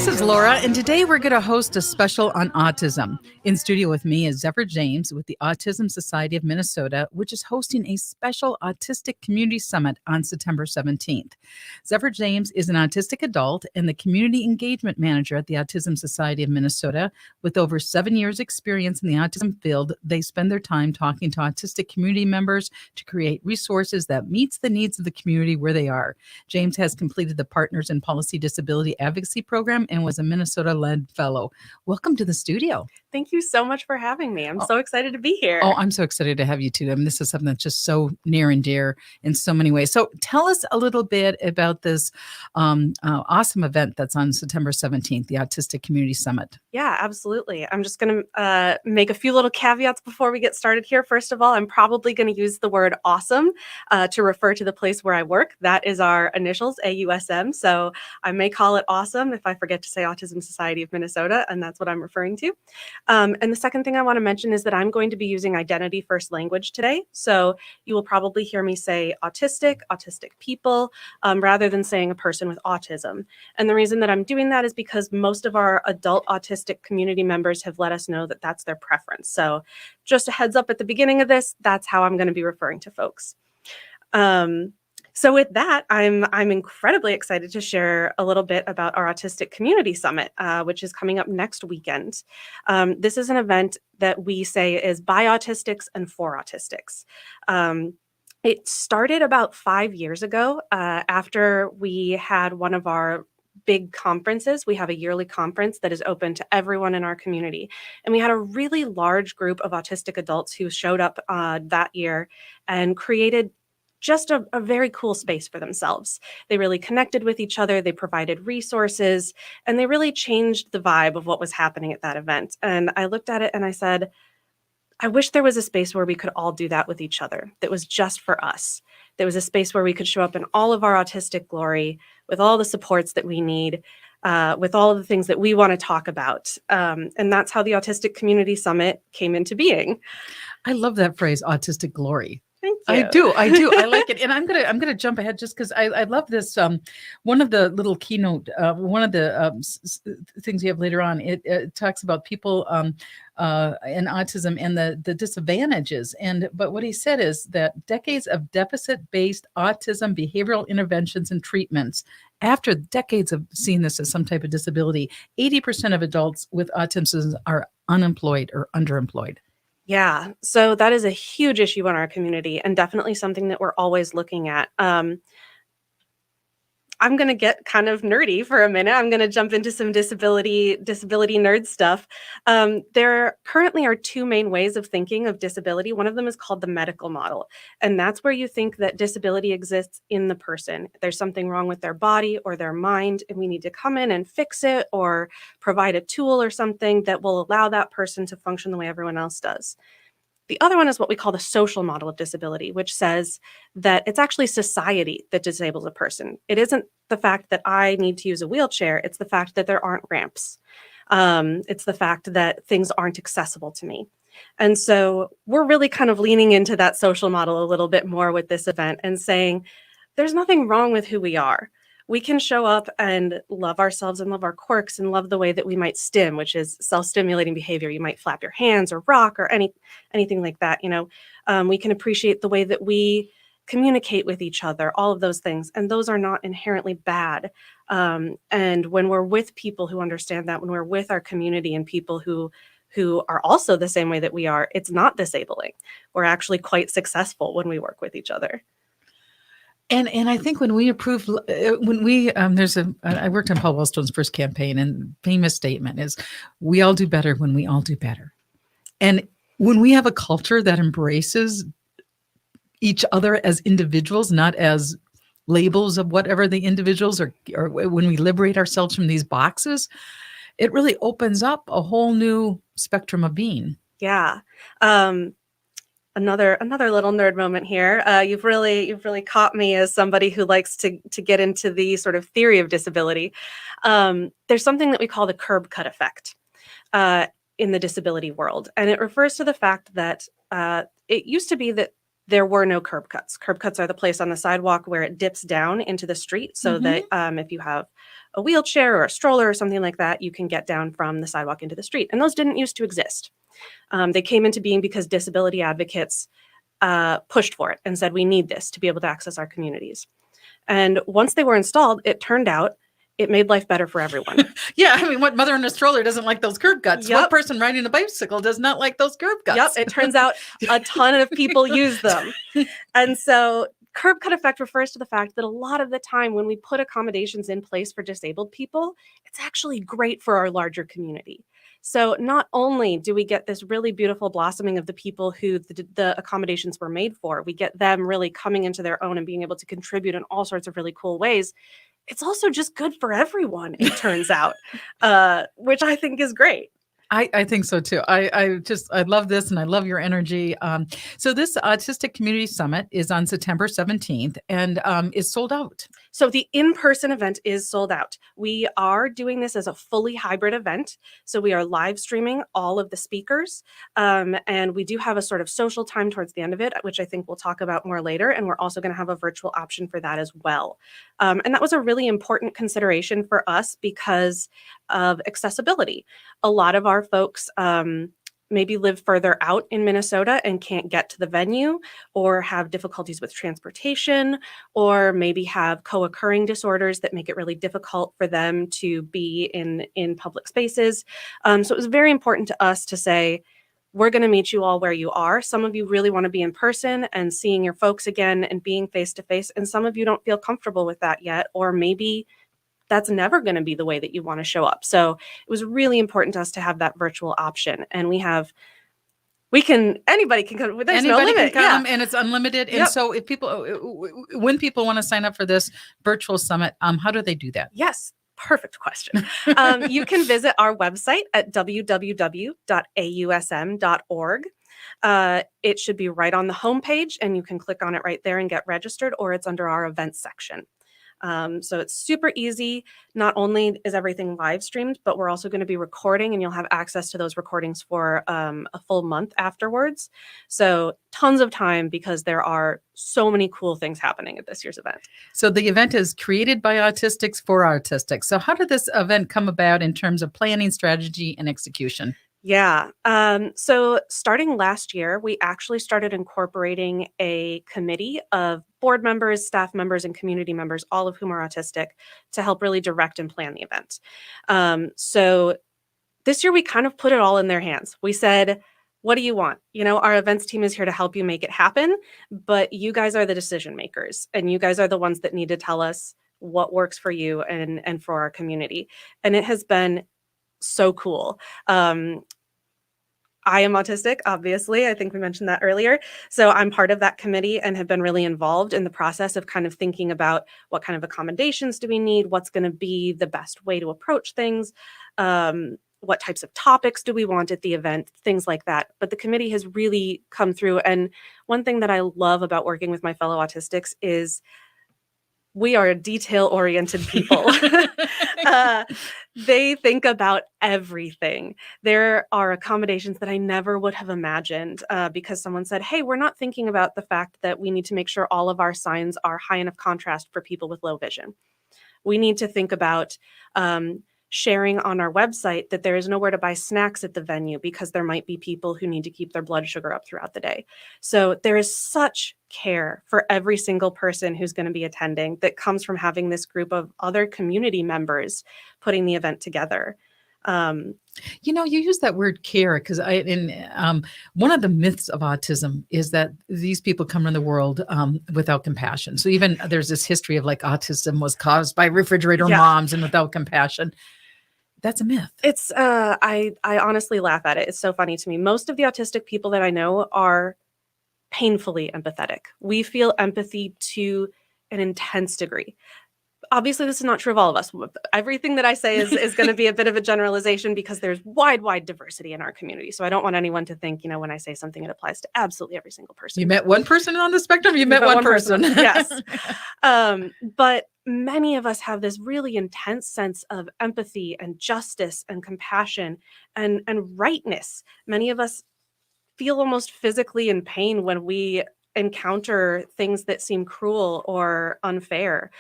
This is Laura, and today we're going to host a special on autism. In studio with me is Zephyr James with the Autism Society of Minnesota, which is hosting a special Autistic Community Summit on September 17th. Zephyr James is an autistic adult and the Community Engagement Manager at the Autism Society of Minnesota. With over 7 years' experience in the autism field, they spend their time talking to autistic community members to create resources that meets the needs of the community where they are. James has completed the Partners in Policy Disability Advocacy Program and was a Minnesota-led fellow. Welcome to the studio. Thank you so much for having me. I'm so excited to be here. Oh, I'm so excited to have you too. I mean, this is something that's just so near and dear in so many ways. So tell us a little bit about this awesome event that's on September 17th, the Autistic Community Summit. Yeah, absolutely. I'm just going to make a few little caveats before we get started here. First of all, I'm probably going to use the word awesome to refer to the place where I work. That is our initials, AUSM. So I may call it awesome if I forget to say Autism Society of Minnesota, and that's what I'm referring to. And the second thing I want to mention is that I'm going to be using identity first language today. So you will probably hear me say autistic people, rather than saying a person with autism. And the reason that I'm doing that is because most of our adult autistic community members have let us know that that's their preference. So just a heads up at the beginning of this, that's how I'm going to be referring to folks. So with that, I'm incredibly excited to share a little bit about our Autistic Community Summit, which is coming up next weekend. This is an event that we say is by autistics and for autistics. It started about 5 years ago after we had one of our big conferences. We have a yearly conference that is open to everyone in our community. And we had a really large group of autistic adults who showed up that year and created just a very cool space for themselves. They really connected with each other, they provided resources, and they really changed the vibe of what was happening at that event. And I looked at it and I said, I wish there was a space where we could all do that with each other, that was just for us. There was a space where we could show up in all of our autistic glory, with all the supports that we need, with all of the things that we want to talk about. And that's how the Autistic Community Summit came into being. I love that phrase, autistic glory. Thank you. I do. I like it. And I'm gonna jump ahead just because I love this. One of the little keynote, one of the things you have later on, it talks about people and autism and the disadvantages. But what he said is that decades of deficit-based autism behavioral interventions and treatments. After decades of seeing this as some type of disability, 80% of adults with autism are unemployed or underemployed. Yeah, so that is a huge issue in our community and definitely something that we're always looking at. I'm going to get kind of nerdy for a minute. I'm going to jump into some disability nerd stuff. There currently are two main ways of thinking of disability. One of them is called the medical model, and that's where you think that disability exists in the person. There's something wrong with their body or their mind, and we need to come in and fix it or provide a tool or something that will allow that person to function the way everyone else does. The other one is what we call the social model of disability, which says that it's actually society that disables a person. It isn't the fact that I need to use a wheelchair. It's the fact that there aren't ramps. It's the fact that things aren't accessible to me. And so we're really kind of leaning into that social model a little bit more with this event and saying, there's nothing wrong with who we are. We can show up and love ourselves and love our quirks and love the way that we might stim, which is self-stimulating behavior. You might flap your hands or rock or anything like that. We can appreciate the way that we communicate with each other, all of those things. And those are not inherently bad. And when we're with people who understand that, when we're with our community and people who are also the same way that we are, it's not disabling. We're actually quite successful when we work with each other. And I think when we approve, I worked on Paul Wellstone's first campaign, and famous statement is, we all do better when we all do better. And when we have a culture that embraces each other as individuals, not as labels of whatever the individuals are, or when we liberate ourselves from these boxes, it really opens up a whole new spectrum of being. Yeah. Another little nerd moment here. You've really caught me as somebody who likes to get into the sort of theory of disability. There's something that we call the curb cut effect in the disability world, and it refers to the fact that it used to be that there were no curb cuts. Curb cuts are the place on the sidewalk where it dips down into the street, so that if you have a wheelchair or a stroller or something like that, you can get down from the sidewalk into the street. And those didn't used to exist. They came into being because disability advocates pushed for it and said, we need this to be able to access our communities. And once they were installed, it turned out it made life better for everyone. Yeah, I mean, what mother in a stroller doesn't like those curb cuts? Yep. What person riding a bicycle does not like those curb cuts? Yep, it turns out a ton of people use them. And so curb cut effect refers to the fact that a lot of the time when we put accommodations in place for disabled people, it's actually great for our larger community. So not only do we get this really beautiful blossoming of the people who the accommodations were made for, we get them really coming into their own and being able to contribute in all sorts of really cool ways. It's also just good for everyone, it turns out, which I think is great. I think so too. I love this and I love your energy. So this Autistic Community Summit is on September 17th and is sold out. So the in-person event is sold out. We are doing this as a fully hybrid event. So we are live streaming all of the speakers. And we do have a sort of social time towards the end of it, which I think we'll talk about more later. And we're also going to have a virtual option for that as well. And that was a really important consideration for us because of accessibility. A lot of our folks maybe live further out in Minnesota and can't get to the venue, or have difficulties with transportation, or maybe have co-occurring disorders that make it really difficult for them to be in public spaces. So it was very important to us to say, we're going to meet you all where you are. Some of you really want to be in person and seeing your folks again and being face to face, and some of you don't feel comfortable with that yet, or maybe that's never going to be the way that you want to show up. So it was really important to us to have that virtual option. And anybody can come. There's no limit. Can come, and it's unlimited. And so if when people want to sign up for this virtual summit, how do they do that? Yes. Perfect question. You can visit our website at www.ausm.org. It should be right on the homepage, and you can click on it right there and get registered, or it's under our events section. So it's super easy. Not only is everything live streamed, but we're also going to be recording, and you'll have access to those recordings for a full month afterwards. So tons of time, because there are so many cool things happening at this year's event. So the event is created by autistics for autistics. So how did this event come about in terms of planning, strategy, and execution? Yeah. So starting last year, we actually started incorporating a committee of board members, staff members, and community members, all of whom are autistic, to help really direct and plan the event. So this year we kind of put it all in their hands. We said, what do you want? Our events team is here to help you make it happen, but you guys are the decision makers, and you guys are the ones that need to tell us what works for you and for our community. And it has been so cool. I am autistic, obviously. I think we mentioned that earlier. So I'm part of that committee and have been really involved in the process of kind of thinking about what kind of accommodations do we need, what's going to be the best way to approach things, what types of topics do we want at the event, things like that. But the committee has really come through. And one thing that I love about working with my fellow autistics is we are detail-oriented people. They think about everything. There are accommodations that I never would have imagined because someone said, hey, we're not thinking about the fact that we need to make sure all of our signs are high enough contrast for people with low vision. We need to think about sharing on our website that there is nowhere to buy snacks at the venue because there might be people who need to keep their blood sugar up throughout the day. So there is such care for every single person who's going to be attending that comes from having this group of other community members putting the event together. You use that word care because one of the myths of autism is that these people come in the world without compassion. So even there's this history of like autism was caused by refrigerator moms and without compassion. That's a myth. It's I honestly laugh at it. It's so funny to me. Most of the autistic people that I know are painfully empathetic. We feel empathy to an intense degree. Obviously, this is not true of all of us. Everything that I say is going to be a bit of a generalization because there's wide diversity in our community. So I don't want anyone to think, when I say something, it applies to absolutely every single person. You met one person on the spectrum? You met one person. Yes. But many of us have this really intense sense of empathy and justice and compassion and rightness. Many of us feel almost physically in pain when we encounter things that seem cruel or unfair.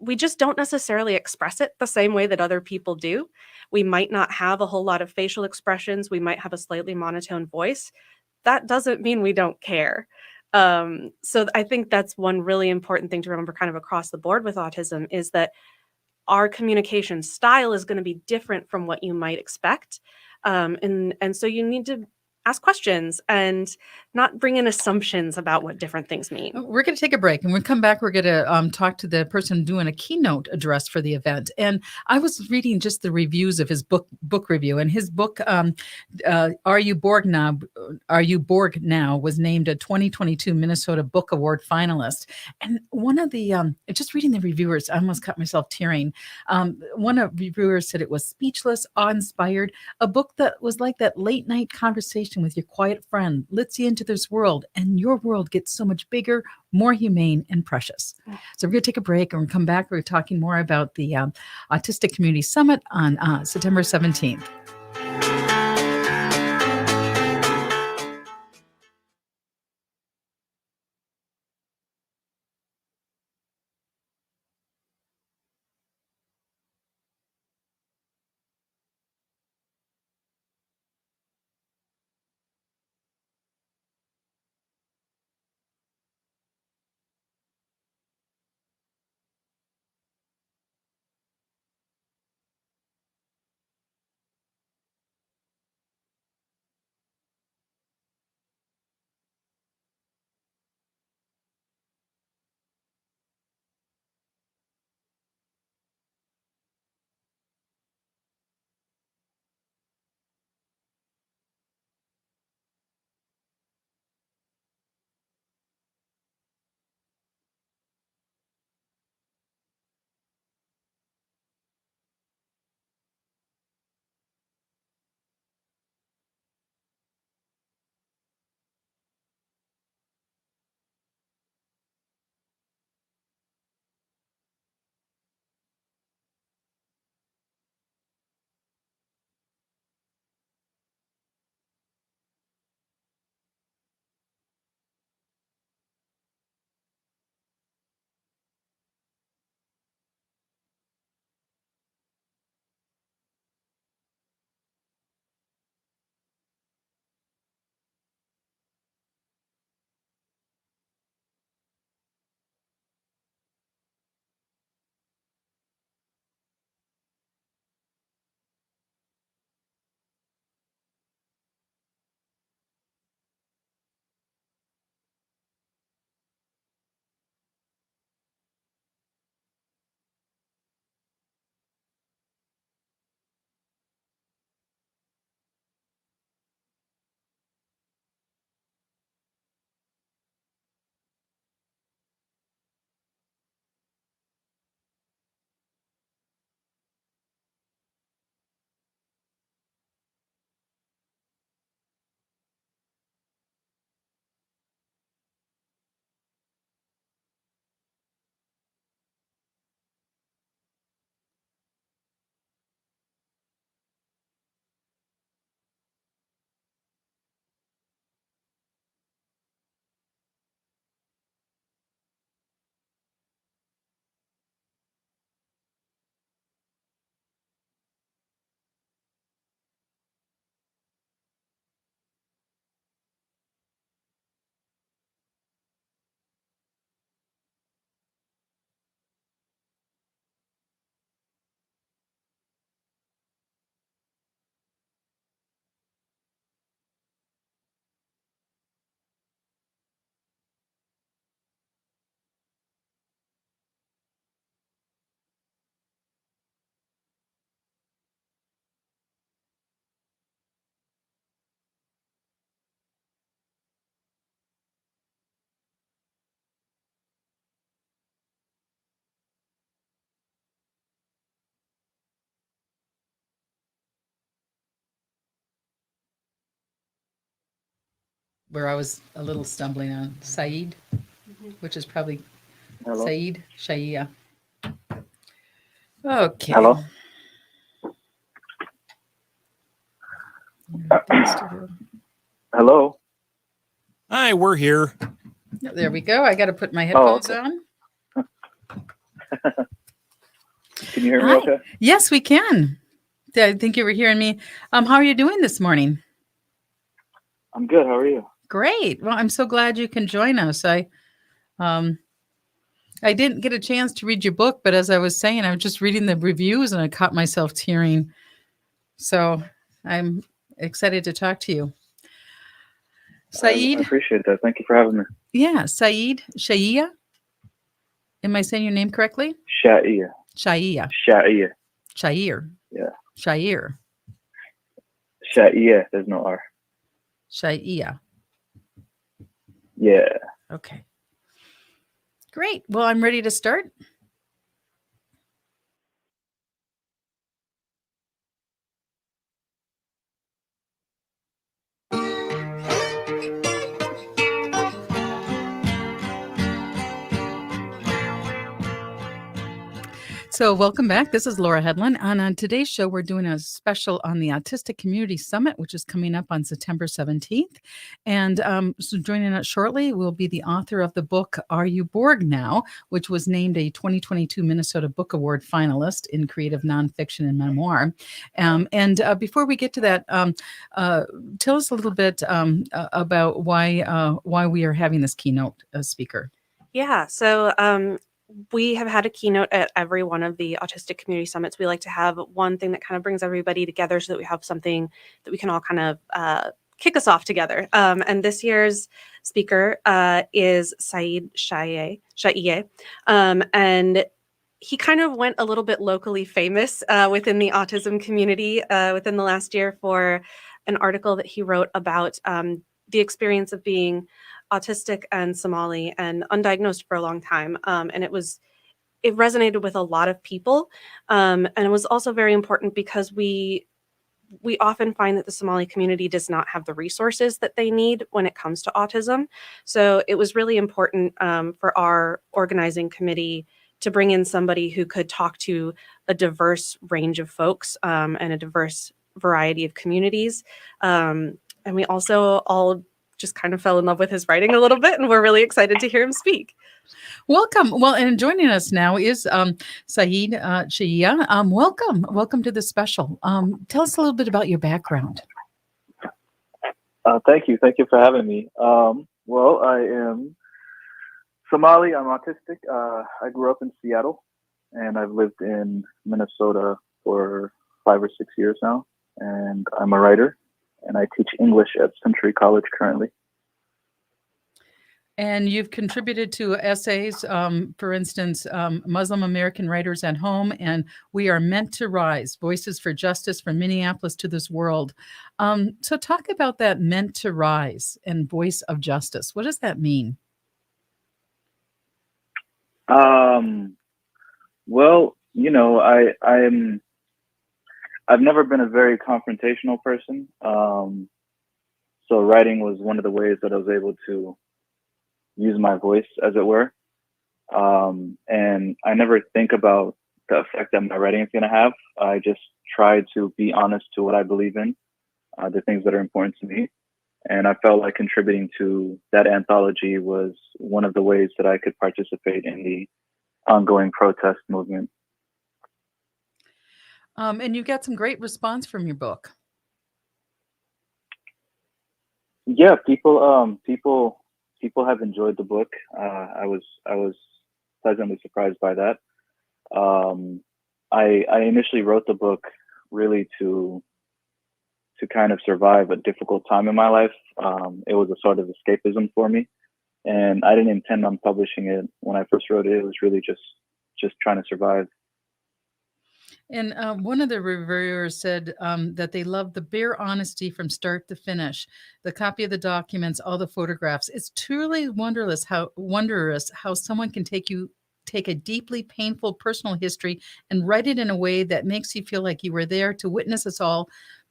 we just don't necessarily express it the same way that other people do. We might not have a whole lot of facial expressions. We might have a slightly monotone voice. That doesn't mean we don't care. So I think that's one really important thing to remember kind of across the board with autism is that our communication style is going to be different from what you might expect. And so you need to ask questions and not bring in assumptions about what different things mean. We're going to take a break, and when we come back, we're going to talk to the person doing a keynote address for the event. And I was reading just the reviews of his book review, and his book, "Are You Borg Now?" "Are You Borg Now?" was named a 2022 Minnesota Book Award finalist. And one of the just reading the reviewers, I almost caught myself tearing. One of the reviewers said it was speechless, awe-inspired, a book that was like that late night conversation with your quiet friend, lets you into this world, and your world gets so much bigger, more humane, and precious. So we're going to take a break, and we'll come back. We're talking more about the Autistic Community Summit on September 17th. Where I was a little stumbling on Saeed, which is probably Hello. Saeed Shahia. Okay. Hello. Hello. Hi, we're here. There we go. I got to put my headphones okay. on. Can you hear me Hi. okay? Yes, we can. I think you were hearing me. How are you doing this morning? I'm good. How are you? Great. Well, I'm so glad you can join us. Um, I didn't get a chance to read your book, but as I was saying, I was just reading the reviews and I caught myself tearing. So I'm excited to talk to you. I Saeed, appreciate that. Thank you for having me. yeah, Saeed Shaiya. Am I saying your name correctly? Sha'ia. Shaiya. Sha'ia. Shair. Yeah. Shair. Sha'ia. There's no R. Shaiya. Yeah. Okay. Great. Well, I'm ready to start. So, welcome back. This is Laura Hedlund. And on today's show, we're doing a special on the Autistic Community Summit, which is coming up on September 17th. And so, joining us shortly will be the author of the book, Are You Borg Now?, which was named a 2022 Minnesota Book Award finalist in creative nonfiction and memoir. Before we get to that, tell us a little bit about why we are having this keynote speaker. Yeah, so we have had a keynote at every one of the Autistic Community Summits. We like to have one thing that kind of brings everybody together so that we have something that we can all kind of kick us off together. And this year's speaker is Saeed Shaiya. And he kind of went a little bit locally famous within the autism community within the last year for an article that he wrote about the experience of being autistic and Somali and undiagnosed for a long time. And it resonated with a lot of people. And it was also very important because we often find that the Somali community does not have the resources that they need when it comes to autism. So it was really important for our organizing committee to bring in somebody who could talk to a diverse range of folks and a diverse variety of communities. And we also all just kind of fell in love with his writing a little bit, and we're really excited to hear him speak. Welcome. Well, and joining us now is Saeed Shaiya. Welcome to the special. Tell us a little bit about your background. Thank you. Thank you for having me. Well, I am Somali. I'm autistic. I grew up in Seattle, and I've lived in Minnesota for 5 or 6 years now. And I'm a writer, and I teach English at Century College currently. And you've contributed to essays, for instance, Muslim American Writers at Home, and We Are Meant to Rise, Voices for Justice from Minneapolis to This World. So talk about that meant to rise and voice of justice. What does that mean? Well, I've never been a very confrontational person. So writing was one of the ways that I was able to use my voice, as it were. And I never think about the effect that my writing is going to have. I just try to be honest to what I believe in, the things that are important to me. And I felt like contributing to that anthology was one of the ways that I could participate in the ongoing protest movement. And you got some great response from your book. Yeah, people have enjoyed the book. I was pleasantly surprised by that. I initially wrote the book really to kind of survive a difficult time in my life. It was a sort of escapism for me, and I didn't intend on publishing it when I first wrote it. It was really just trying to survive. And one of the reviewers said that they loved the bare honesty from start to finish, the copy of the documents, all the photographs. It's truly wondrous how someone can take a deeply painful personal history and write it in a way that makes you feel like you were there to witness us all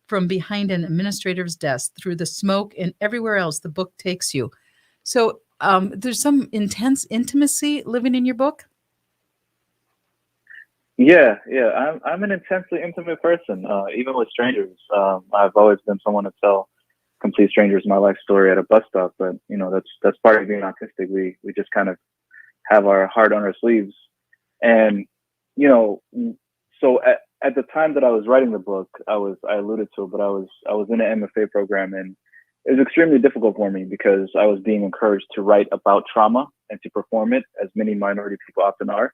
from behind an administrator's desk, through the smoke and everywhere else the book takes you. So there's some intense intimacy living in your book. Yeah. I'm an intensely intimate person, even with strangers. I've always been someone to tell complete strangers my life story at a bus stop, but that's part of being autistic. We just kind of have our heart on our sleeves, and So at the time that I was writing the book, I alluded to it, but I was in an MFA program, and it was extremely difficult for me because I was being encouraged to write about trauma and to perform it, as many minority people often are.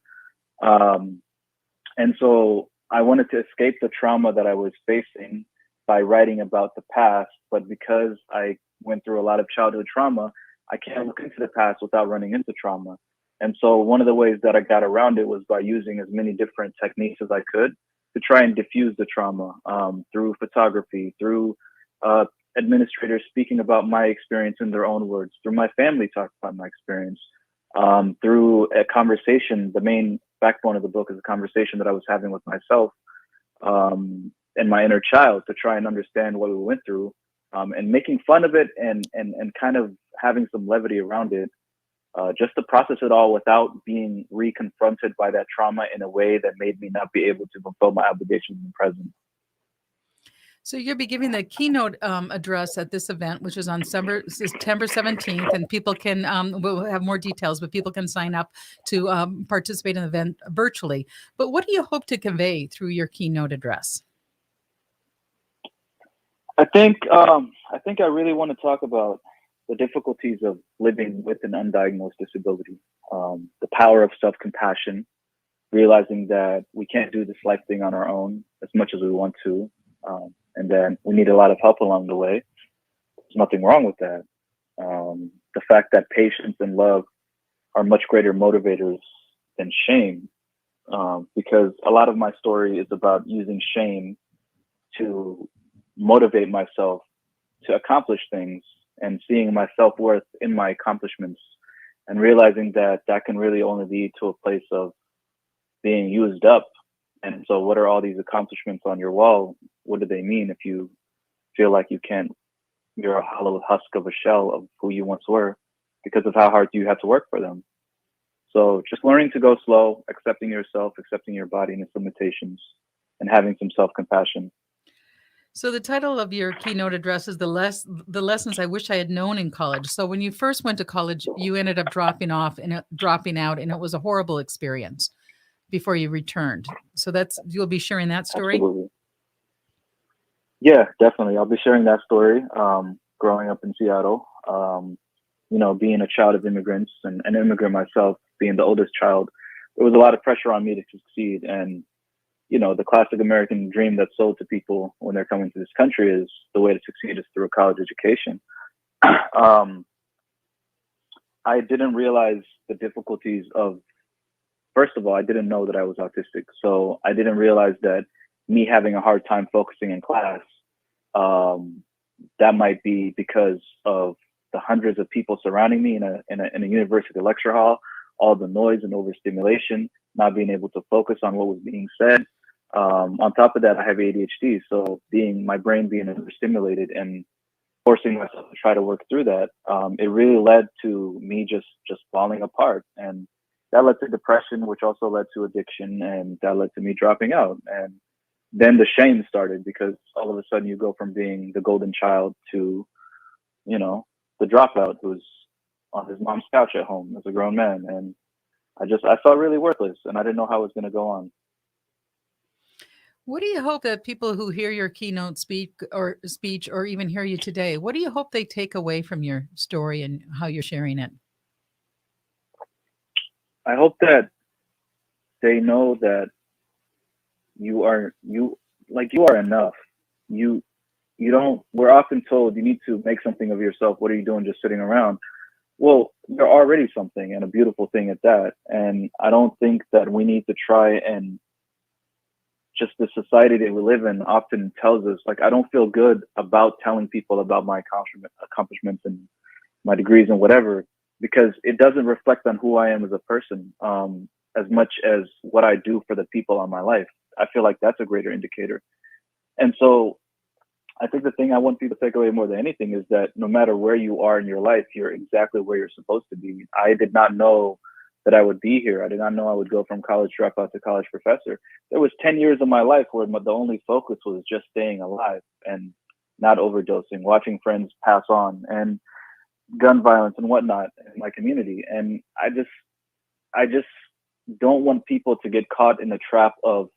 And so I wanted to escape the trauma that I was facing by writing about the past. But because I went through a lot of childhood trauma, I can't look into the past without running into trauma. And so one of the ways that I got around it was by using as many different techniques as I could to try and diffuse the trauma, through photography, through administrators speaking about my experience in their own words, through my family talking about my experience, through a conversation. The main backbone of the book is a conversation that I was having with myself, and my inner child, to try and understand what we went through, and making fun of it, and kind of having some levity around it, just to process it all without being reconfronted by that trauma in a way that made me not be able to fulfill my obligations in the present. So you'll be giving the keynote address at this event, which is on September 17th, and people can, we'll have more details, but people can sign up to participate in the event virtually. But what do you hope to convey through your keynote address? I think I really want to talk about the difficulties of living with an undiagnosed disability, the power of self-compassion, realizing that we can't do this life thing on our own as much as we want to, and then we need a lot of help along the way. There's nothing wrong with that. The fact that patience and love are much greater motivators than shame, because a lot of my story is about using shame to motivate myself to accomplish things, and seeing my self-worth in my accomplishments, and realizing that that can really only lead to a place of being used up. And so what are all these accomplishments on your wall? What do they mean if you feel like you're a hollow husk of a shell of who you once were because of how hard you had to work for them? So just learning to go slow, accepting yourself, accepting your body and its limitations, and having some self-compassion. So the title of your keynote address is the lessons I wish I had known in college. So when you first went to college, you ended up dropping out, and it was a horrible experience before you returned. So you'll be sharing that story? Absolutely. Yeah, definitely. I'll be sharing that story. Growing up in Seattle, being a child of immigrants and an immigrant myself, being the oldest child, there was a lot of pressure on me to succeed. And the classic American dream that's sold to people when they're coming to this country is the way to succeed is through a college education. I didn't realize the difficulties of, first of all, I didn't know that I was autistic. So I didn't realize that me having a hard time focusing in class, that might be because of the hundreds of people surrounding me in a university lecture hall, all the noise and overstimulation, not being able to focus on what was being said. On top of that, I have ADHD, so my brain being overstimulated and forcing myself to try to work through that, it really led to me just falling apart, and that led to depression, which also led to addiction, and that led to me dropping out. And then the shame started, because all of a sudden you go from being the golden child to, the dropout who's on his mom's couch at home as a grown man, and I felt really worthless, and I didn't know how it was going to go on. What do you hope that people who hear your keynote speech or even hear you today, what do you hope they take away from your story and how you're sharing it? I hope that they know that you are enough. We're often told you need to make something of yourself. What are you doing just sitting around? Well, you're already something, and a beautiful thing at that. And I don't think that we need to try and, just the society that we live in often tells us, I don't feel good about telling people about my accomplishments and my degrees and whatever, because it doesn't reflect on who I am as a person, as much as what I do for the people in my life. I feel like that's a greater indicator. And so I think the thing I want people to take away more than anything is that no matter where you are in your life, you're exactly where you're supposed to be. I did not know that I would be here. I did not know I would go from college dropout to college professor. There was 10 years of my life where the only focus was just staying alive and not overdosing, watching friends pass on, and gun violence and whatnot in my community. And I just don't want people to get caught in the trap of,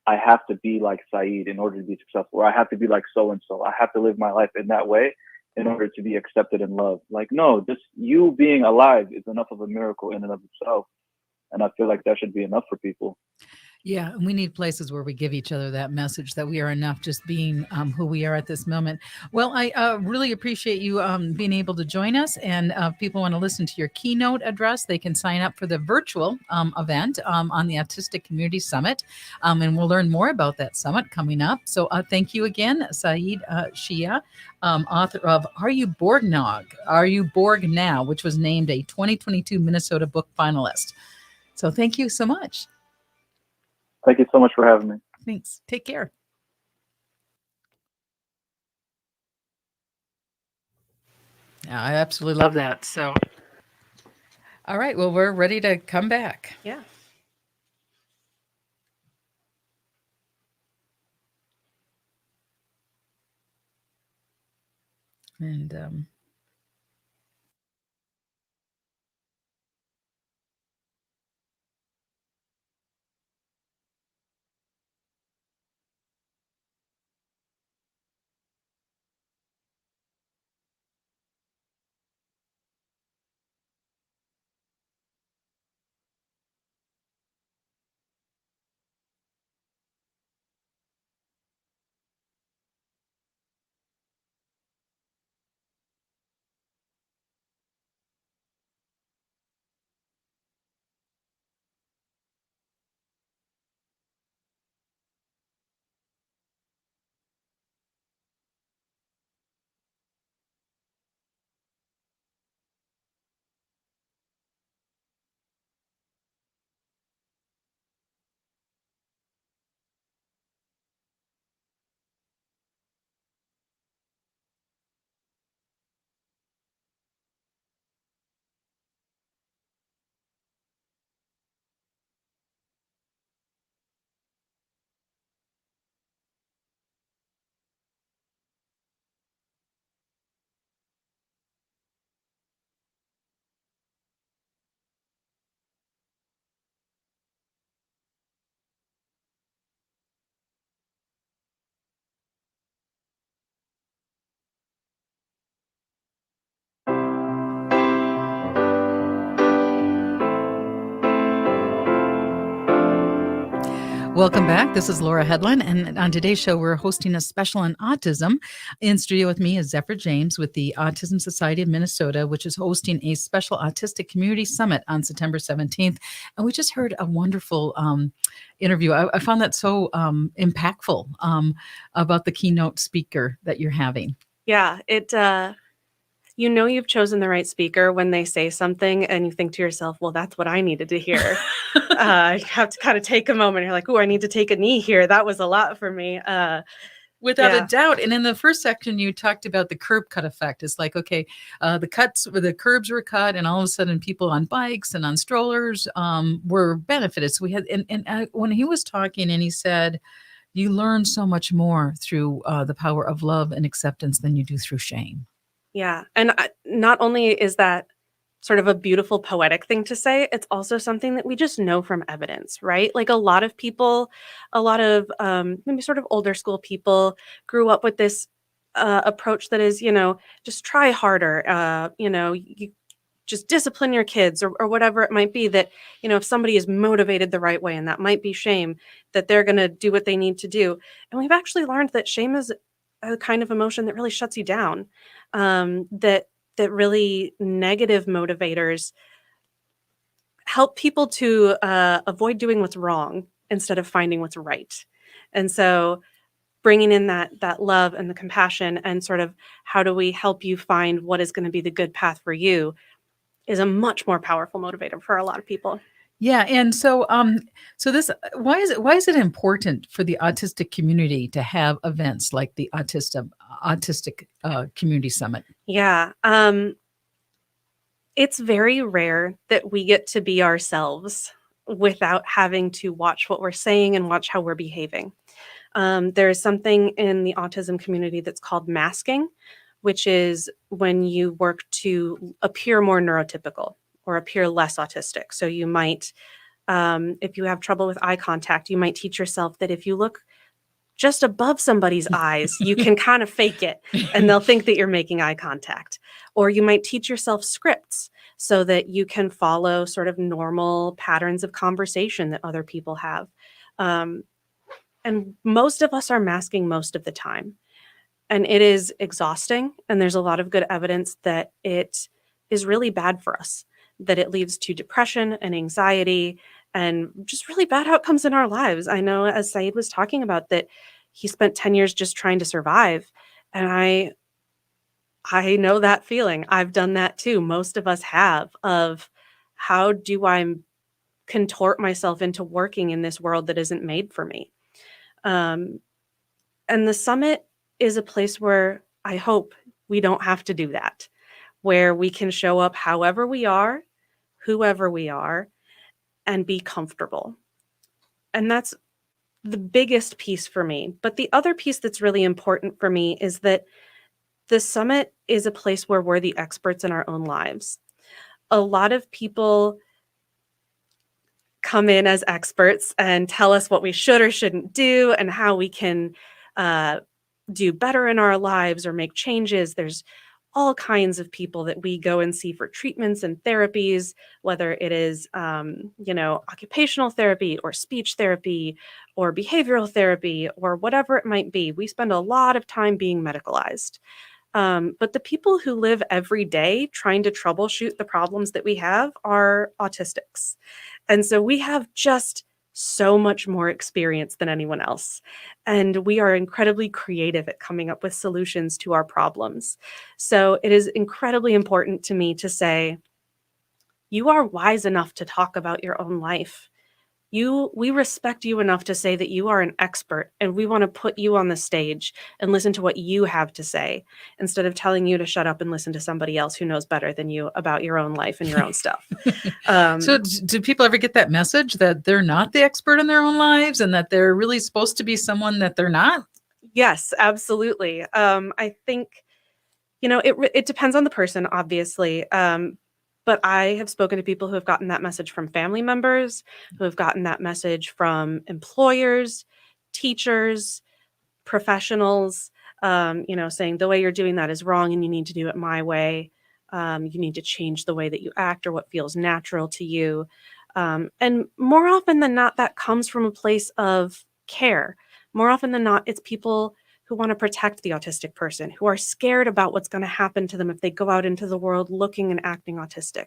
I have to be like Saeed in order to be successful, or I have to be like so and so. I have to live my life in that way in order to be accepted and loved. Like, no, just you being alive is enough of a miracle in and of itself. And I feel like that should be enough for people. Yeah, and we need places where we give each other that message that we are enough just being who we are at this moment. Well, I really appreciate you being able to join us. And if people want to listen to your keynote address, they can sign up for the virtual event on the Autistic Community Summit. And we'll learn more about that summit coming up. So thank you again, Saeed Shia, author of Are You Borg Nog? Are You Borg Now? Which was named a 2022 Minnesota Book Finalist. So thank you so much. Thank you so much for having me. Thanks. Take care. Yeah, I absolutely love that. So, all right. Well, we're ready to come back. Yeah. And welcome back. This is Laura Headland. And on today's show, we're hosting a special on autism. In studio with me is Zephyr James with the Autism Society of Minnesota, which is hosting a special Autistic Community Summit on September 17th. And we just heard a wonderful interview. I found that so impactful about the keynote speaker that you're having. Yeah, you've chosen the right speaker when they say something and you think to yourself, well, that's what I needed to hear. You have to kind of take a moment. You're like, oh, I need to take a knee here. That was a lot for me. Without a doubt. And in the first section, you talked about the curb cut effect. It's like, okay, the curbs were cut, and all of a sudden people on bikes and on strollers were benefited. So we had, when he was talking and he said, you learn so much more through the power of love and acceptance than you do through shame. Yeah. And not only is that sort of a beautiful poetic thing to say, it's also something that we just know from evidence, right? Like a lot of people, maybe sort of older school people grew up with this approach that is, just try harder, you just discipline your kids or whatever it might be that, if somebody is motivated the right way, and that might be shame, that they're going to do what they need to do. And we've actually learned that shame is a kind of emotion that really shuts you down, that really negative motivators help people to avoid doing what's wrong instead of finding what's right. And so bringing in that love and the compassion and sort of how do we help you find what is going to be the good path for you is a much more powerful motivator for a lot of people. Yeah, and so why is it important for the autistic community to have events like the Autistic Community Summit? Yeah, it's very rare that we get to be ourselves without having to watch what we're saying and watch how we're behaving. There is something in the autism community that's called masking, which is when you work to appear more neurotypical or appear less autistic. So you might If you have trouble with eye contact, you might teach yourself that if you look just above somebody's eyes, you can kind of fake it and they'll think that you're making eye contact. Or you might teach yourself scripts so that you can follow sort of normal patterns of conversation that other people have. And most of us are masking most of the time. And it is exhausting. And there's a lot of good evidence that it is really bad for us, that it leads to depression and anxiety and just really bad outcomes in our lives. I know, as Saeed was talking about, that he spent 10 years just trying to survive. And I know that feeling. I've done that too. Most of us have, of how do I contort myself into working in this world that isn't made for me? And the summit is a place where I hope we don't have to do that, where we can show up however we are, whoever we are, and be comfortable. And that's the biggest piece for me. But the other piece that's really important for me is that the summit is a place where we're the experts in our own lives. A lot of people come in as experts and tell us what we should or shouldn't do and how we can do better in our lives or make changes. There's all kinds of people that we go and see for treatments and therapies, whether it is, occupational therapy or speech therapy or behavioral therapy or whatever it might be. We spend a lot of time being medicalized. But the people who live every day trying to troubleshoot the problems that we have are autistics. And so we have just so much more experience than anyone else. And we are incredibly creative at coming up with solutions to our problems. So it is incredibly important to me to say, you are wise enough to talk about your own life. We respect you enough to say that you are an expert, and we want to put you on the stage and listen to what you have to say instead of telling you to shut up and listen to somebody else who knows better than you about your own life and your own stuff. So do people ever get that message that they're not the expert in their own lives and that they're really supposed to be someone that they're not? Yes, absolutely. I think, it depends on the person, obviously. But I have spoken to people who have gotten that message from family members, who have gotten that message from employers, teachers, professionals, saying the way you're doing that is wrong and you need to do it my way. You need to change the way that you act or what feels natural to you. And more often than not, that comes from a place of care. More often than not, it's people who want to protect the autistic person, who are scared about what's going to happen to them if they go out into the world looking and acting autistic.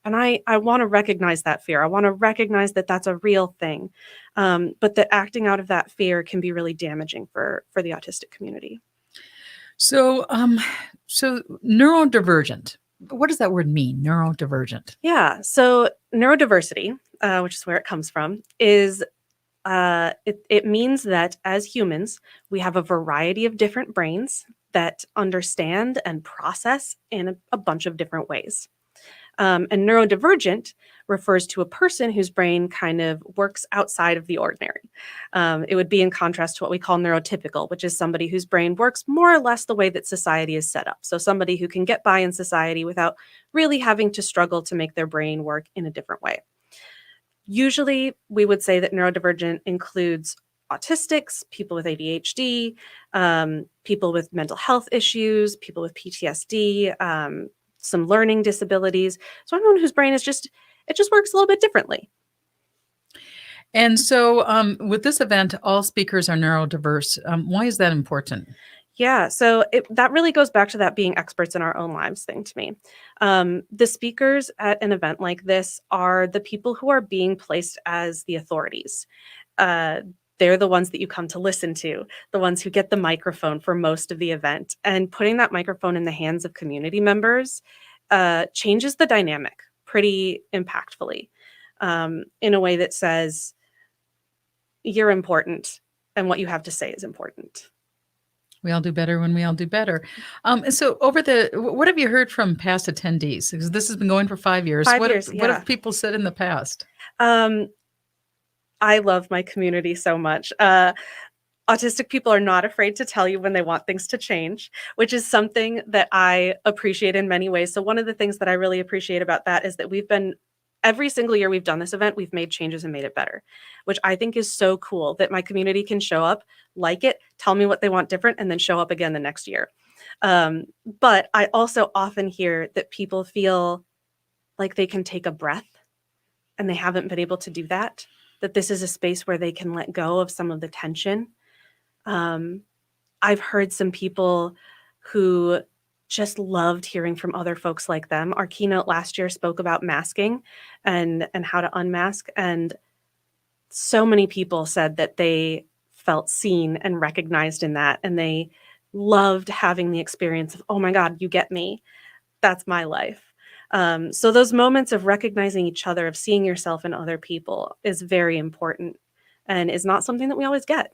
And I want to recognize that fear. I want to recognize that that's a real thing, but that acting out of that fear can be really damaging for the autistic community. So, so neurodivergent. What does that word mean, neurodivergent? Yeah. So neurodiversity, which is where it comes from, is it means that as humans, we have a variety of different brains that understand and process in a bunch of different ways. And neurodivergent refers to a person whose brain kind of works outside of the ordinary. It would be in contrast to what we call neurotypical, which is somebody whose brain works more or less the way that society is set up. So somebody who can get by in society without really having to struggle to make their brain work in a different way. Usually, we would say that neurodivergent includes autistics, people with ADHD, people with mental health issues, people with PTSD, some learning disabilities. So anyone whose brain is just works a little bit differently. And so with this event, all speakers are neurodiverse. Why is that important? Yeah, so that really goes back to that being experts in our own lives thing to me. The speakers at an event like this are the people who are being placed as the authorities. They're the ones that you come to listen to, the ones who get the microphone for most of the event. And putting that microphone in the hands of community members changes the dynamic pretty impactfully in a way that says, you're important and what you have to say is important. We all do better when we all do better. So what have you heard from past attendees? Because this has been going for 5 years. What have people said in the past? I love my community so much. Autistic people are not afraid to tell you when they want things to change, which is something that I appreciate in many ways. So one of the things that I really appreciate about that is that we've been every single year we've done this event, we've made changes and made it better, which I think is so cool that my community can show up, like it, tell me what they want different, and then show up again the next year. But I also often hear that people feel like they can take a breath and they haven't been able to do that, that this is a space where they can let go of some of the tension. I've heard some people who just loved hearing from other folks like them. Our keynote last year spoke about masking and how to unmask, and so many people said that they felt seen and recognized in that, and they loved having the experience of, oh my God, you get me. That's my life. So those moments of recognizing each other, of seeing yourself in other people, is very important and is not something that we always get.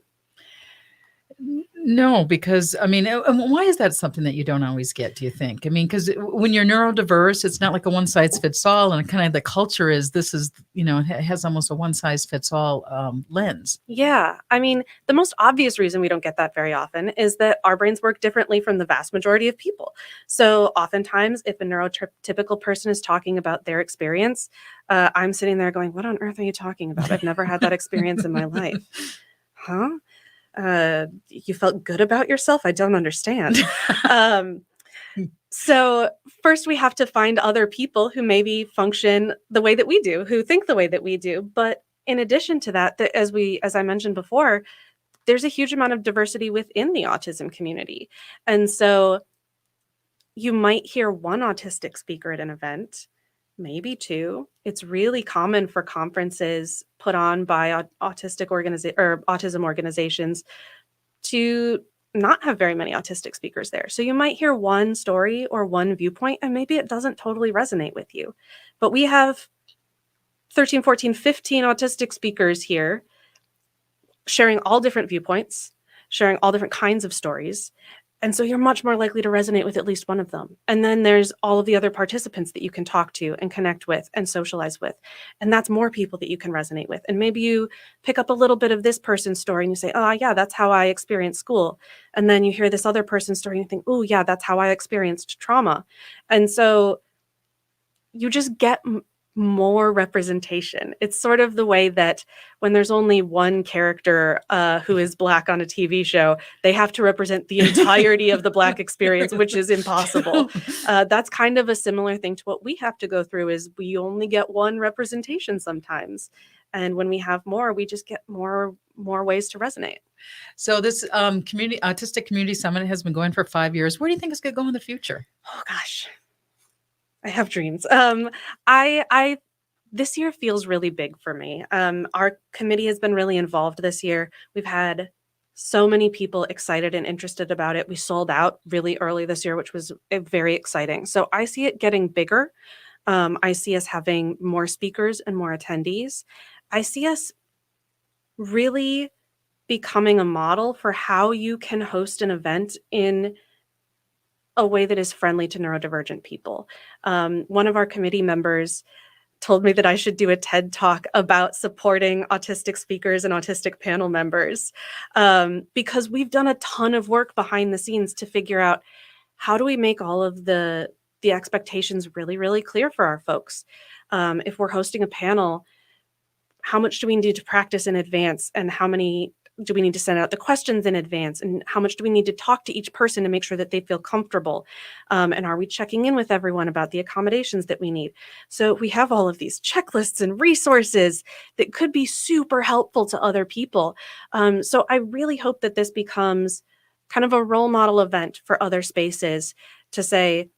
No, because I mean, and why is that something that you don't always get, do you think? I mean, because when you're neurodiverse, it's not like a one size fits all, and kind of the culture is this is, it has almost a one size fits all lens. Yeah. I mean, the most obvious reason we don't get that very often is that our brains work differently from the vast majority of people. So oftentimes, if a neurotypical person is talking about their experience, I'm sitting there going, what on earth are you talking about? I've never had that experience in my life. Huh? You felt good about yourself? I don't understand. So first we have to find other people who maybe function the way that we do, who think the way that we do. But in addition to that, as I mentioned before, there's a huge amount of diversity within the autism community. And so you might hear one autistic speaker at an event, maybe two. It's really common for conferences put on by autism organizations to not have very many autistic speakers there. So you might hear one story or one viewpoint, and maybe it doesn't totally resonate with you. But we have 13, 14, 15 autistic speakers here sharing all different viewpoints, sharing all different kinds of stories. And so you're much more likely to resonate with at least one of them. And then there's all of the other participants that you can talk to and connect with and socialize with. And that's more people that you can resonate with. And maybe you pick up a little bit of this person's story and you say, oh yeah, that's how I experienced school. And then you hear this other person's story and you think, oh yeah, that's how I experienced trauma. And so you just get more representation. It's sort of the way that when there's only one character who is Black on a TV show, they have to represent the entirety of the Black experience, which is impossible. That's kind of a similar thing to what we have to go through, is we only get one representation sometimes. And when we have more, we just get more ways to resonate. So this autistic community summit has been going for 5 years. Where do you think it's going to go in the future? Oh gosh, I have dreams. This year feels really big for me. Our committee has been really involved this year. We've had so many people excited and interested about it. We sold out really early this year, which was very exciting. So I see it getting bigger. I see us having more speakers and more attendees. I see us really becoming a model for how you can host an event in a way that is friendly to neurodivergent people. One of our committee members told me that I should do a TED Talk about supporting autistic speakers and autistic panel members, because we've done a ton of work behind the scenes to figure out how do we make all of the expectations really, really clear for our folks. If we're hosting a panel, how much do we need to practice in advance, and how many do we need to send out the questions in advance, and how much do we need to talk to each person to make sure that they feel comfortable? And are we checking in with everyone about the accommodations that we need? So we have all of these checklists and resources that could be super helpful to other people. So I really hope that this becomes kind of a role model event for other spaces to say,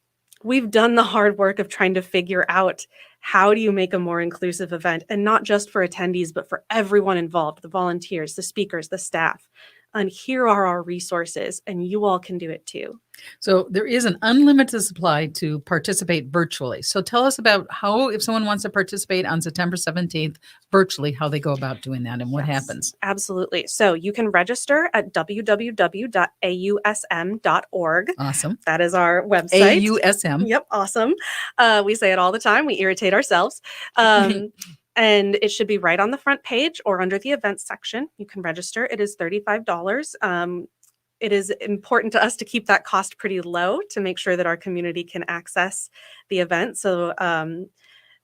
we've done the hard work of trying to figure out how do you make a more inclusive event, and not just for attendees, but for everyone involved, the volunteers, the speakers, the staff. And here are our resources, and you all can do it too. So there is an unlimited supply to participate virtually. So tell us about how, if someone wants to participate on September 17th virtually, how they go about doing that and what happens. Absolutely. So you can register at www.ausm.org. Awesome. That is our website. AUSM. Yep. Awesome. We say it all the time. We irritate ourselves. And it should be right on the front page or under the events section. You can register. It is $35. It is important to us to keep that cost pretty low to make sure that our community can access the event. So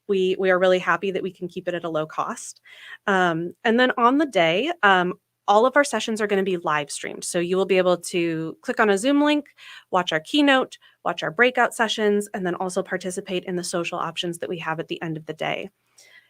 We are really happy that we can keep it at a low cost. And then on the day, all of our sessions are going to be live streamed. So you will be able to click on a Zoom link, watch our keynote, watch our breakout sessions, and then also participate in the social options that we have at the end of the day.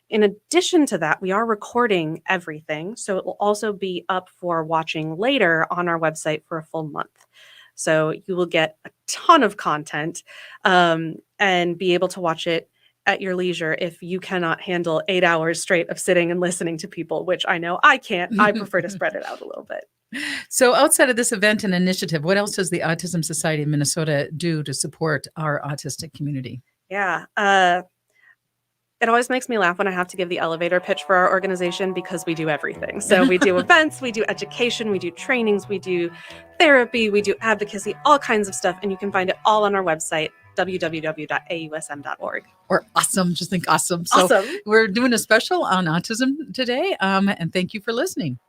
In addition to that, we are recording everything. So it will also be up for watching later on our website for a full month. So you will get a ton of content and be able to watch it at your leisure if you cannot handle 8 hours straight of sitting and listening to people, which I know I can't. I prefer to spread it out a little bit. So outside of this event and initiative, what else does the Autism Society of Minnesota do to support our autistic community? Yeah. It always makes me laugh when I have to give the elevator pitch for our organization because we do everything. So we do events, we do education, we do trainings, we do therapy, we do advocacy, all kinds of stuff. And you can find it all on our website, www.ausm.org. Or awesome. Just think awesome. So Awesome. we're doing a special on autism today. And thank you for listening.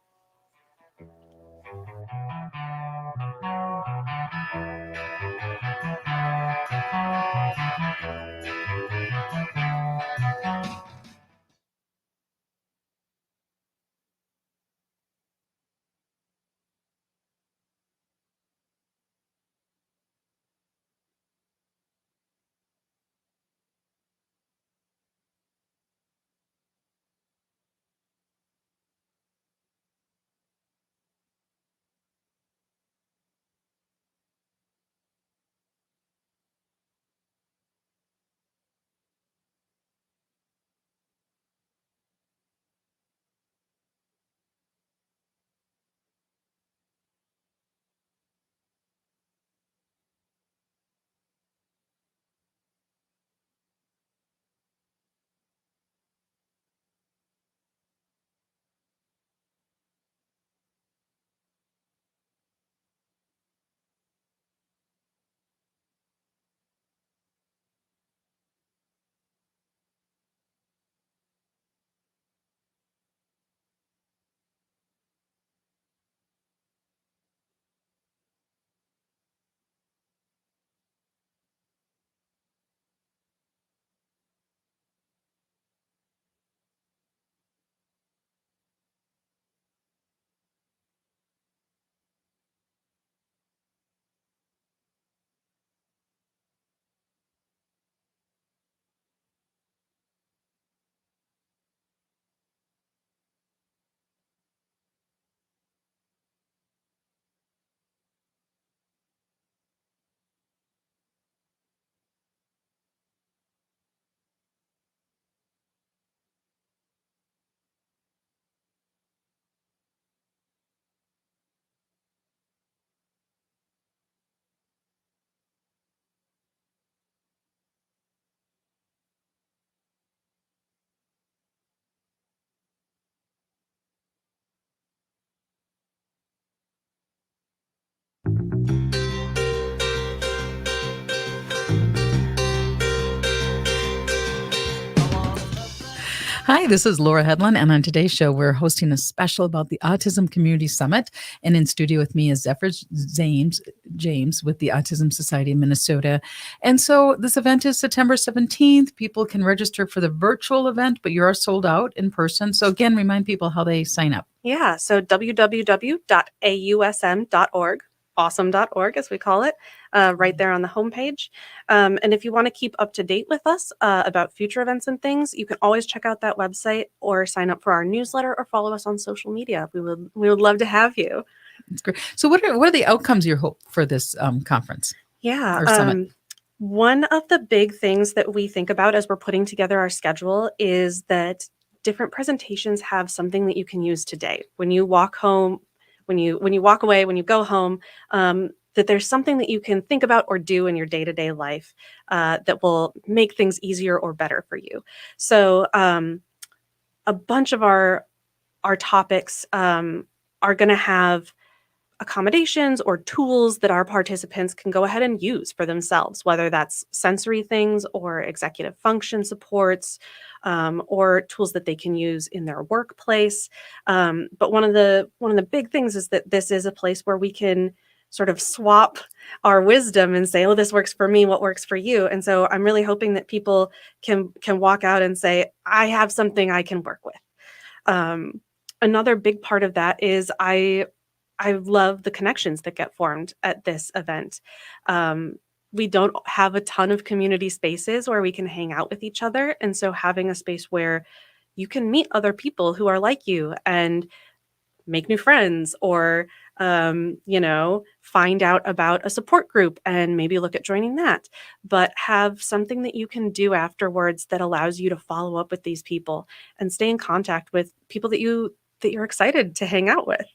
Hi, this is Laura Hedlund, and on today's show, we're hosting a special about the Autism Community Summit. And in studio with me is Zephyr James with the Autism Society of Minnesota. And so this event is September 17th. People can register for the virtual event, but you are sold out in person. So again, remind people how they sign up. Yeah. So www.ausm.org. Awesome.org, as we call it, right there on the homepage. And if you want to keep up to date with us about future events and things, you can always check out that website or sign up for our newsletter or follow us on social media. We would love to have you. That's great. So what are the outcomes you hope for this conference? Yeah. Or summit? One of the big things that we think about as we're putting together our schedule is that different presentations have something that you can use today. When you walk home, when you walk away, when you go home, that there's something that you can think about or do in your day-to-day life that will make things easier or better for you. So a bunch of our topics are going to have accommodations or tools that our participants can go ahead and use for themselves, whether that's sensory things or executive function supports, or tools that they can use in their workplace. But one of the big things is that this is a place where we can sort of swap our wisdom and say, oh, this works for me, what works for you. And so I'm really hoping that people can walk out and say, I have something I can work with. Another big part of that is I love the connections that get formed at this event. We don't have a ton of community spaces where we can hang out with each other. And so having a space where you can meet other people who are like you and make new friends, or find out about a support group and maybe look at joining that, but have something that you can do afterwards that allows you to follow up with these people and stay in contact with people that you're excited to hang out with.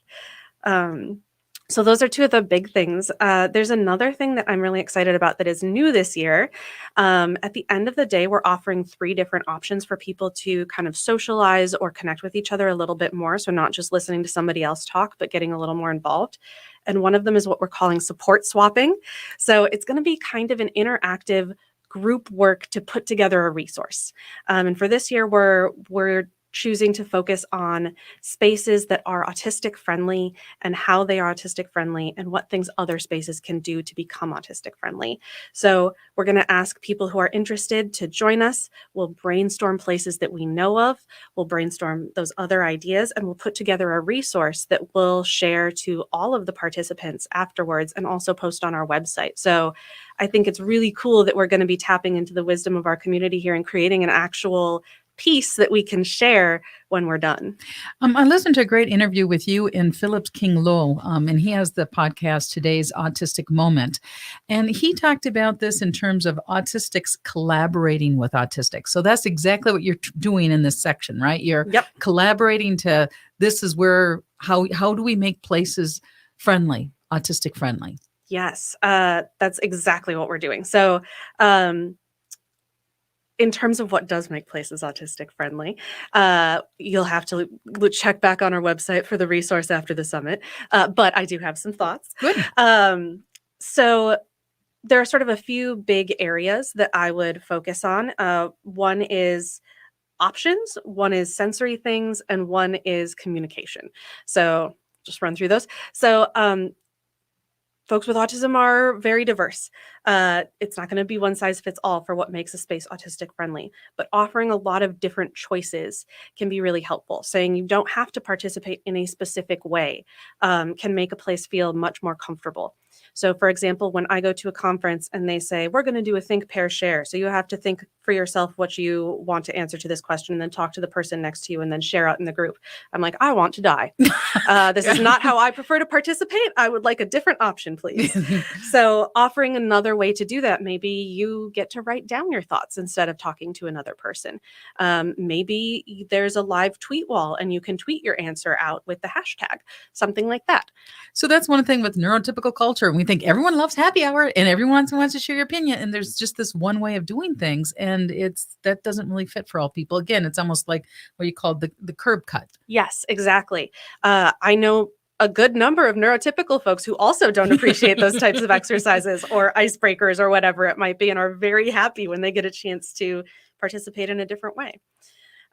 So those are two of the big things. There's another thing that I'm really excited about that is new this year. At the end of the day, we're offering 3 different options for people to kind of socialize or connect with each other a little bit more. So not just listening to somebody else talk, but getting a little more involved. And one of them is what we're calling support swapping. So it's going to be kind of an interactive group work to put together a resource. And for this year, we're choosing to focus on spaces that are autistic friendly and how they are autistic friendly and what things other spaces can do to become autistic friendly. So we're going to ask people who are interested to join us. We'll brainstorm places that we know of. We'll brainstorm those other ideas, and we'll put together a resource that we'll share to all of the participants afterwards and also post on our website. So I think it's really cool that we're going to be tapping into the wisdom of our community here and creating an actual piece that we can share when we're done. I listened to a great interview with you and Philip King Lowell, and he has the podcast Today's Autistic Moment. And he talked about this in terms of autistics collaborating with autistics. So that's exactly what you're doing in this section, right? You're collaborating to, this is where, how do we make places friendly, autistic friendly? Yes, that's exactly what we're doing. So, in terms of what does make places autistic friendly, you'll have to check back on our website for the resource after the summit. But I do have some thoughts. Good. So there are sort of a few big areas that I would focus on. One is options, one is sensory things, and one is communication. So just run through those. So folks with autism are very diverse. It's not going to be one size fits all for what makes a space autistic friendly, but offering a lot of different choices can be really helpful. Saying you don't have to participate in a specific way can make a place feel much more comfortable. So for example, when I go to a conference and they say, we're going to do a think, pair, share. So you have to think for yourself what you want to answer to this question and then talk to the person next to you and then share out in the group. I'm like, I want to die. This is not how I prefer to participate. I would like a different option, please. So offering another way to do that, maybe you get to write down your thoughts instead of talking to another person. Maybe there's a live tweet wall and you can tweet your answer out with the hashtag, something like that. So that's one thing with neurotypical culture. We think everyone loves happy hour and everyone wants to share your opinion. And there's just this one way of doing things. And that doesn't really fit for all people. Again, it's almost like what you call the curb cut. Yes, exactly. I know a good number of neurotypical folks who also don't appreciate those types of exercises or icebreakers or whatever it might be, and are very happy when they get a chance to participate in a different way.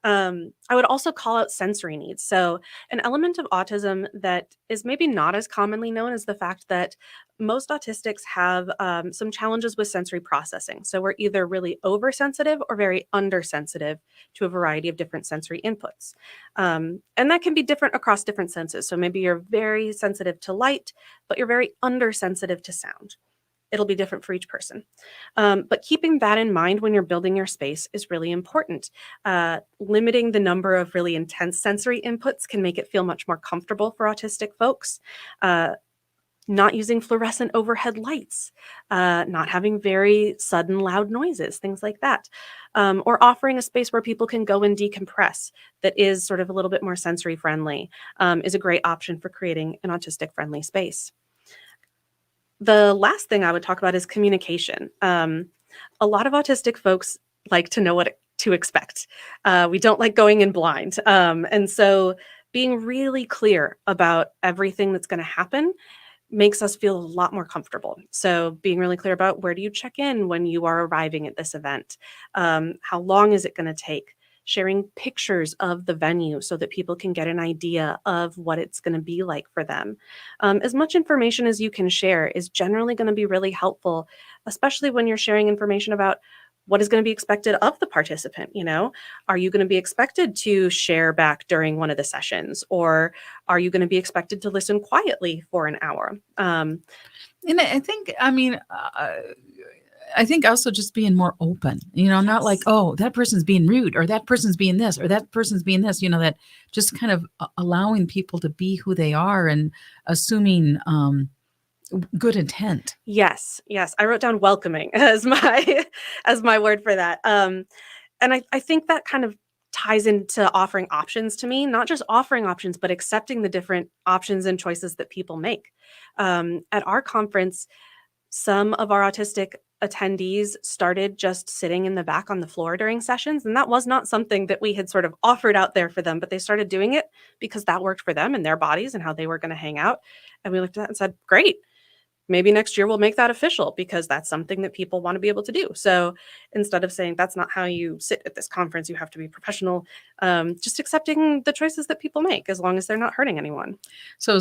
I would also call out sensory needs. So an element of autism that is maybe not as commonly known is the fact that most autistics have some challenges with sensory processing. So we're either really oversensitive or very undersensitive to a variety of different sensory inputs. And that can be different across different senses. So maybe you're very sensitive to light, but you're very undersensitive to sound. It'll be different for each person. But keeping that in mind when you're building your space is really important. Limiting the number of really intense sensory inputs can make it feel much more comfortable for autistic folks. Not using fluorescent overhead lights, not having very sudden loud noises, things like that. Or offering a space where people can go and decompress that is sort of a little bit more sensory friendly is a great option for creating an autistic friendly space. The last thing I would talk about is communication. A lot of autistic folks like to know what to expect. We don't like going in blind. And so being really clear about everything that's going to happen makes us feel a lot more comfortable. So being really clear about where do you check in when you are arriving at this event? How long is it going to take? sharing pictures of the venue so that people can get an idea of what it's going to be like for them. As much information as you can share is generally going to be really helpful, especially when you're sharing information about what is going to be expected of the participant. Are you going to be expected to share back during one of the sessions, or are you going to be expected to listen quietly for an hour? And I think, I think also just being more open, not like, Yes. oh, that person's being rude, or that person's being this, or that person's being this, that just kind of allowing people to be who they are and assuming good intent. Yes, yes. I wrote down welcoming as my as my word for that. And I think that kind of ties into offering options to me, not just offering options, but accepting the different options and choices that people make. At our conference, some of our autistic attendees started just sitting in the back on the floor during sessions. And that was not something that we had sort of offered out there for them, but they started doing it because that worked for them and their bodies and how they were going to hang out. And we looked at that and said, great. Maybe next year we'll make that official because that's something that people want to be able to do. So instead of saying that's not how you sit at this conference, you have to be professional, just accepting the choices that people make as long as they're not hurting anyone. So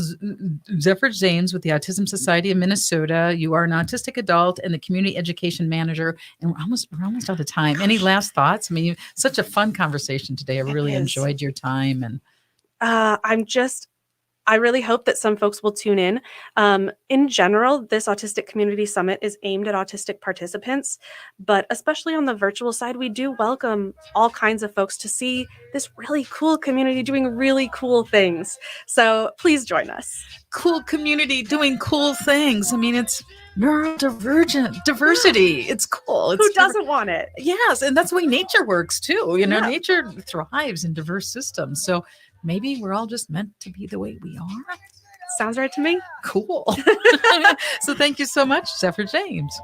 Zephyr James with the Autism Society of Minnesota, you are an autistic adult and the community education manager, and we're almost out of time. Any last thoughts? I mean, such a fun conversation today. I really enjoyed your time. And I really hope that some folks will tune in. In general, this Autistic Community Summit is aimed at autistic participants, but especially on the virtual side, we do welcome all kinds of folks to see this really cool community doing really cool things. So please join us. cool community doing cool things. I mean, it's neurodivergent diversity. It's cool. It's Who doesn't want it? Yes, and that's the way nature works too. Yeah. Nature thrives in diverse systems. So maybe we're all just meant to be the way we are. Sounds right to me. Cool. So thank you so much, Zephyr James.